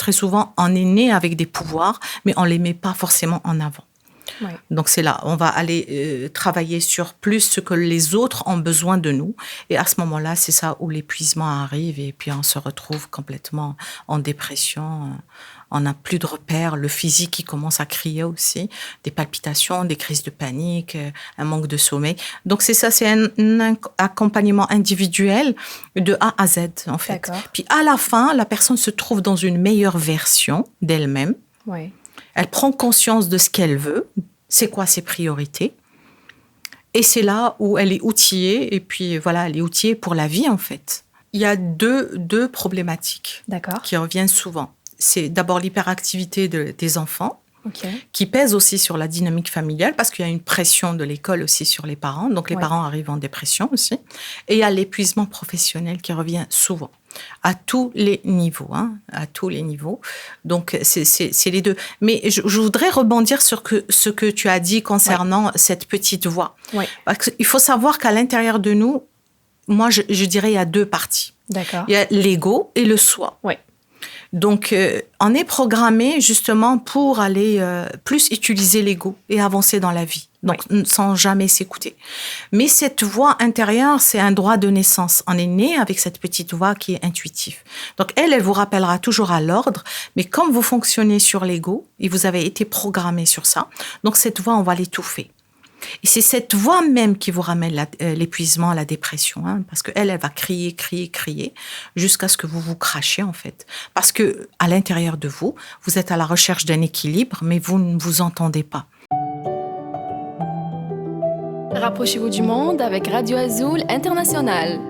très souvent, on est né avec des pouvoirs, mais on ne les met pas forcément en avant. Ouais. Donc, c'est là, on va aller travailler sur plus ce que les autres ont besoin de nous. Et à ce moment-là, c'est ça où l'épuisement arrive et puis on se retrouve complètement en dépression. On n'a plus de repères, le physique qui commence à crier aussi, des palpitations, des crises de panique, un manque de sommeil. Donc, c'est ça, c'est un accompagnement individuel de A à Z, en fait. D'accord. Puis, à la fin, la personne se trouve dans une meilleure version d'elle-même. Ouais. Elle prend conscience de ce qu'elle veut, c'est quoi ses priorités. Et c'est là où elle est outillée, et puis voilà, elle est outillée pour la vie, en fait. Il y a deux problématiques D'accord. qui reviennent souvent. C'est d'abord l'hyperactivité des enfants, Ok. qui pèse aussi sur la dynamique familiale, parce qu'il y a une pression de l'école aussi sur les parents. Donc, les Ouais. parents arrivent en dépression aussi. Et il y a l'épuisement professionnel qui revient souvent, à tous les niveaux. À tous les niveaux. Donc, c'est les deux. Mais je voudrais rebondir sur ce que tu as dit concernant cette petite voix. Ouais. Parce qu'il faut savoir qu'à l'intérieur de nous, moi, je dirais il y a deux parties. D'accord. Il y a l'ego et le soi. Ouais. Donc, on est programmé justement pour aller plus utiliser l'ego et avancer dans la vie, donc sans jamais s'écouter. Mais cette voix intérieure, c'est un droit de naissance. On est né avec cette petite voix qui est intuitive. Donc, elle vous rappellera toujours à l'ordre, mais comme vous fonctionnez sur l'ego et vous avez été programmé sur ça, donc cette voix, on va l'étouffer. Et c'est cette voix même qui vous ramène l'épuisement, la dépression, parce qu'elle va crier, crier, crier, jusqu'à ce que vous vous crachez, en fait. Parce que à l'intérieur de vous, vous êtes à la recherche d'un équilibre, mais vous ne vous entendez pas. Rapprochez-vous du monde avec Radio Azul International.